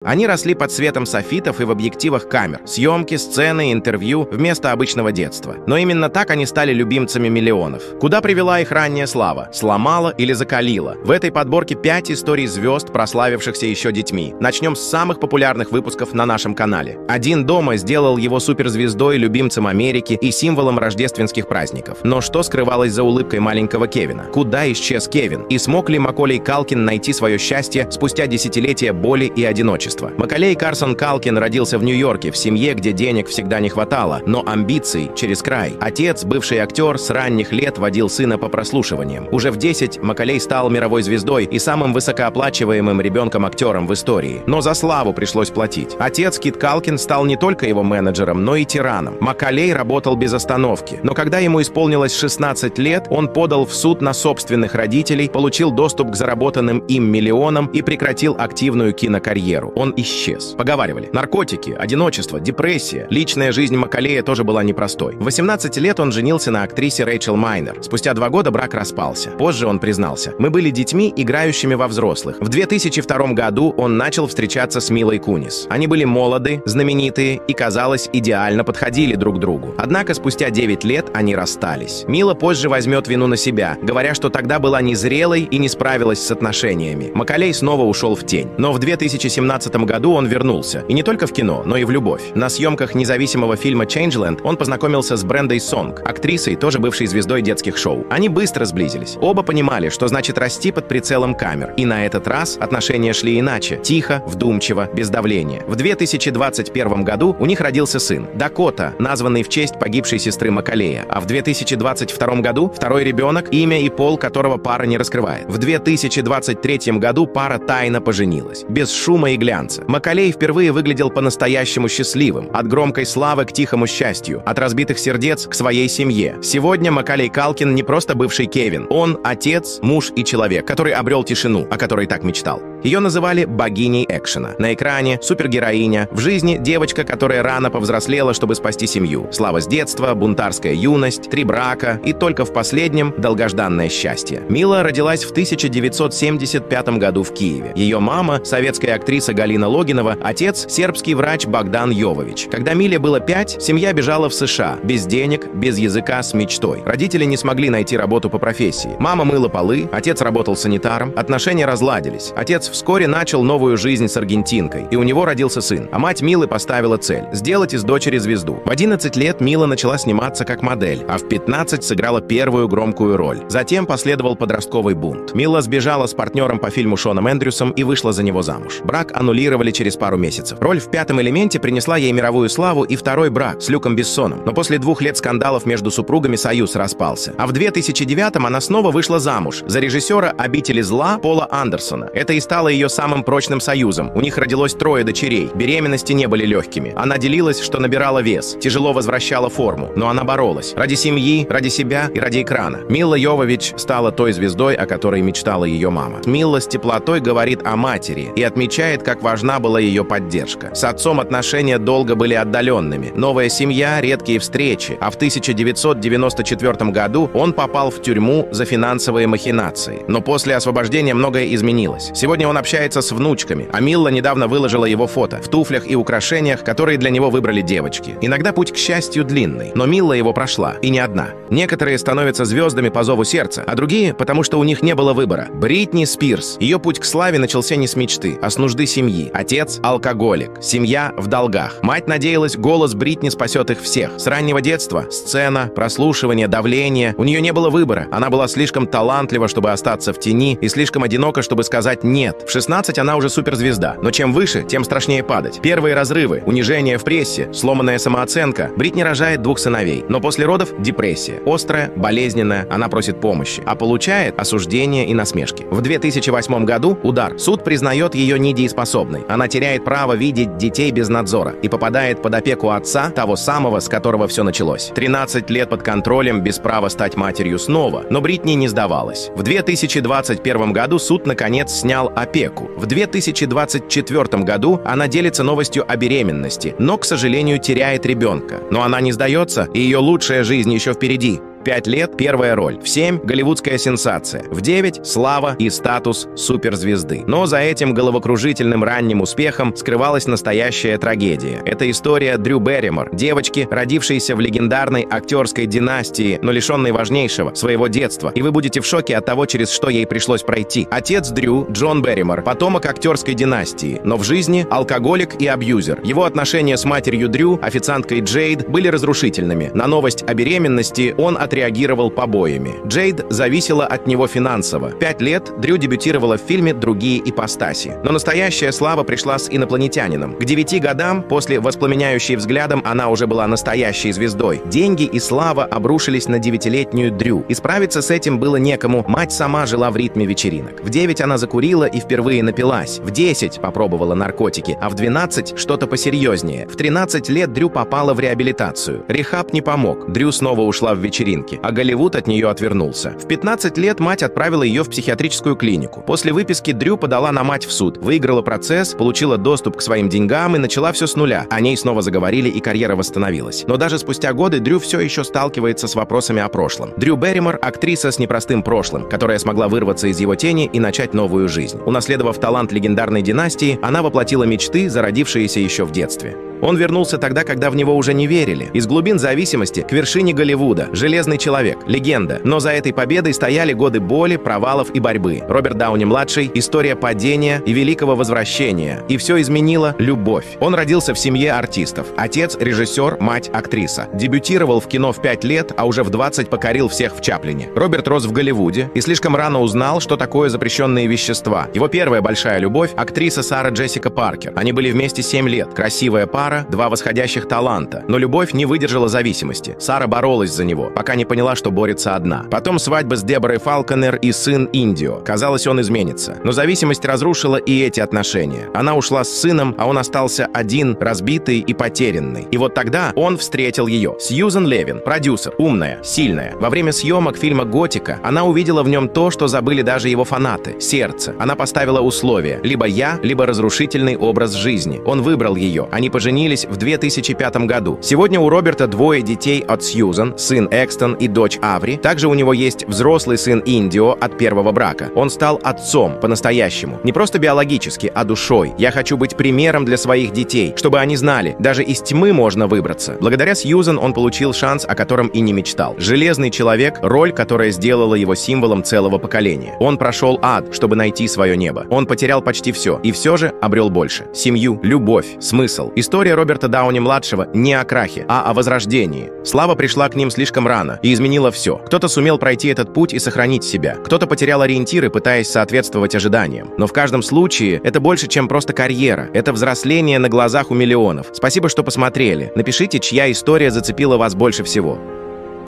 Они росли под светом софитов и в объективах камер, съемки, сцены, интервью вместо обычного детства. Но именно так они стали любимцами миллионов. Куда привела их ранняя слава? Сломала или закалила? В этой подборке 5 историй звезд, прославившихся еще детьми. Начнем с самых популярных выпусков на нашем канале. «Один дома» сделал его суперзвездой, любимцем Америки и символом рождественских праздников. Но что скрывалось за улыбкой маленького Кевина? Куда исчез Кевин? И смог ли Маколей Калкин найти свое счастье спустя десятилетия боли и одиночества? Маколей Карсон Калкин родился в Нью-Йорке, в семье, где денег всегда не хватало, но амбиций через край. Отец, бывший актер, с ранних лет водил сына по прослушиваниям. Уже в 10 Маколей стал мировой звездой и самым высокооплачиваемым ребенком-актером в истории. Но за славу пришлось платить. Отец Кит Калкин стал не только его менеджером, но и тираном. Маколей работал без остановки. Но когда ему исполнилось 16 лет, он подал в суд на собственных родителей, получил доступ к заработанным им миллионам и прекратил активную кинокарьеру. Он исчез. Поговаривали. Наркотики, одиночество, депрессия. Личная жизнь Маколея тоже была непростой. В 18 лет он женился на актрисе Рэйчел Майнер. Спустя 2 года брак распался. Позже он признался: «Мы были детьми, играющими во взрослых». В 2002 году он начал встречаться с Милой Кунис. Они были молоды, знаменитые и, казалось, идеально подходили друг другу. Однако спустя 9 лет они расстались. Мила позже возьмет вину на себя, говоря, что тогда была незрелой и не справилась с отношениями. Маколей снова ушел в тень. Но в 2017 году он вернулся. И не только в кино, но и в любовь. На съемках независимого фильма «Changeland» он познакомился с Брендой Сонг, актрисой, тоже бывшей звездой детских шоу. Они быстро сблизились. Оба понимали, что значит расти под прицелом камер. И на этот раз отношения шли иначе. Тихо, вдумчиво, без давления. В 2021 году у них родился сын — Дакота, названный в честь погибшей сестры Маколея. А в 2022 году второй ребенок, имя и пол которого пара не раскрывает. В 2023 году пара тайно поженилась. Без шума и глянца. Маколей впервые выглядел по-настоящему счастливым. От громкой славы к тихому счастью. От разбитых сердец к своей семье. Сегодня Маколей Калкин не просто бывший Кевин. Он отец, муж и человек, который обрел тишину, о которой так мечтал. Ее называли богиней экшена. На экране — супергероиня. В жизни — девочка, которая рано повзрослела, чтобы спасти семью. Слава с детства, бунтарская юность, 3 брака и только в последнем — долгожданное счастье. Мила родилась в 1975 году в Киеве. Ее мама — советская актриса Галина Логинова, отец — сербский врач Богдан Йовович. Когда Миле было 5, семья бежала в США. Без денег, без языка, с мечтой. Родители не смогли найти работу по профессии. Мама мыла полы, отец работал санитаром. Отношения разладились. Отец вскоре начал новую жизнь с аргентинкой, и у него родился сын. А мать Милы поставила цель — сделать из дочери звезду. В 11 лет Мила начала сниматься как модель, а в 15 сыграла первую громкую роль. Затем последовал подростковый бунт. Мила сбежала с партнером по фильму Шоном Эндрюсом и вышла за него замуж. Брак аннулировали через пару месяцев. Роль в «Пятом элементе» принесла ей мировую славу и второй брак с Люком Бессоном. Но после 2 лет скандалов между супругами союз распался. А в 2009-м она снова вышла замуж за режиссера «Обители зла» Пола Андерсона. Это и стало ее самым прочным союзом. У них родилось 3 дочерей. Беременности не были легкими. Она делилась, что набирала вес, тяжело возвращала форму. Но она боролась. Ради семьи, ради себя и ради экрана. Мила Йовович стала той звездой, о которой мечтала ее мама. Мила с теплотой говорит о матери и отмечает, как важна была ее поддержка. С отцом отношения долго были отдаленными. Новая семья, редкие встречи. А в 1994 году он попал в тюрьму за финансовые махинации. Но после освобождения многое изменилось. Сегодня он общается с внучками, а Мила недавно выложила его фото в туфлях и украшениях, которые для него выбрали девочки. Иногда путь к счастью длинный, но Мила его прошла, и не одна. Некоторые становятся звездами по зову сердца, а другие, потому что у них не было выбора. Бритни Спирс. Ее путь к славе начался не с мечты, а с нужды семьи. Отец — алкоголик, семья в долгах. Мать надеялась, голос Бритни спасет их всех. С раннего детства — сцена, прослушивание, давление. У нее не было выбора. Она была слишком талантлива, чтобы остаться в тени, и слишком одинока, чтобы сказать «нет». В 16 она уже суперзвезда, но чем выше, тем страшнее падать. Первые разрывы, унижение в прессе, сломанная самооценка. Бритни рожает 2 сыновей, но после родов — депрессия. Острая, болезненная, она просит помощи, а получает осуждение и насмешки. В 2008 году — удар. Суд признает ее недееспособной. Она теряет право видеть детей без надзора и попадает под опеку отца, того самого, с которого все началось. 13 лет под контролем, без права стать матерью снова. Но Бритни не сдавалась. В 2021 году суд, наконец, снял опеку. В 2024 году она делится новостью о беременности, но, к сожалению, теряет ребенка. Но она не сдается, и ее лучшая жизнь еще впереди. 5 лет – первая роль. В 7 – голливудская сенсация. В 9 – слава и статус суперзвезды. Но за этим головокружительным ранним успехом скрывалась настоящая трагедия. Это история Дрю Берримор, девочки, родившейся в легендарной актерской династии, но лишенной важнейшего – своего детства. И вы будете в шоке от того, через что ей пришлось пройти. Отец Дрю, Джон Берримор, потомок актерской династии, но в жизни алкоголик и абьюзер. Его отношения с матерью Дрю, официанткой Джейд, были разрушительными. На новость о беременности он отреагировал побоями. Джейд зависела от него финансово. 5 лет Дрю дебютировала в фильме «Другие ипостаси». Но настоящая слава пришла с инопланетянином. К 9 годам, после «Воспламеняющей взглядом», она уже была настоящей звездой. Деньги и слава обрушились на 9-летнюю Дрю. И справиться с этим было некому. Мать сама жила в ритме вечеринок. В 9 она закурила и впервые напилась. В 10 попробовала наркотики, а в 12 что-то посерьезнее. В 13 лет Дрю попала в реабилитацию. Рехаб не помог. Дрю снова ушла в вечеринки, а Голливуд от нее отвернулся. В 15 лет мать отправила ее в психиатрическую клинику. После выписки Дрю подала на мать в суд, выиграла процесс, получила доступ к своим деньгам и начала все с нуля. О ней снова заговорили, и карьера восстановилась. Но даже спустя годы Дрю все еще сталкивается с вопросами о прошлом. Дрю Берримор – актриса с непростым прошлым, которая смогла вырваться из его тени и начать новую жизнь. Унаследовав талант легендарной династии, она воплотила мечты, зародившиеся еще в детстве. Он вернулся тогда, когда в него уже не верили. Из глубин зависимости к вершине Голливуда. Железный человек, легенда. Но за этой победой стояли годы боли, провалов и борьбы. Роберт Дауни-младший – история падения и великого возвращения. И все изменила любовь. Он родился в семье артистов. Отец – режиссер, мать – актриса. Дебютировал в кино в 5 лет, а уже в 20 покорил всех в Чаплине. Роберт рос в Голливуде и слишком рано узнал, что такое запрещенные вещества. Его первая большая любовь – актриса Сара Джессика Паркер. Они были вместе 7 лет. Красивая пара, 2 восходящих таланта. Но любовь не выдержала зависимости. Сара боролась за него, пока не поняла, что борется одна. Потом свадьба с Деборой Фалконер и сын Индио. Казалось, он изменится. Но зависимость разрушила и эти отношения. Она ушла с сыном, а он остался один, разбитый и потерянный. И вот тогда он встретил ее. Сьюзан Левин, продюсер, умная, сильная. Во время съемок фильма «Готика» она увидела в нем то, что забыли даже его фанаты. Сердце. Она поставила условия. Либо я, либо разрушительный образ жизни. Он выбрал ее. Они поженились в 2005 году. Сегодня у Роберта 2 детей от Сьюзан, сын Экстон и дочь Аври. Также у него есть взрослый сын Индио от первого брака. Он стал отцом по-настоящему. Не просто биологически, а душой. Я хочу быть примером для своих детей, чтобы они знали, даже из тьмы можно выбраться. Благодаря Сьюзан он получил шанс, о котором и не мечтал. Железный человек – роль, которая сделала его символом целого поколения. Он прошел ад, чтобы найти свое небо. Он потерял почти все, и все же обрел больше. Семью, любовь, смысл. История Роберта Дауни-младшего не о крахе, а о возрождении. Слава пришла к ним слишком рано и изменила все. Кто-то сумел пройти этот путь и сохранить себя. Кто-то потерял ориентиры, пытаясь соответствовать ожиданиям. Но в каждом случае это больше, чем просто карьера. Это взросление на глазах у миллионов. Спасибо, что посмотрели. Напишите, чья история зацепила вас больше всего.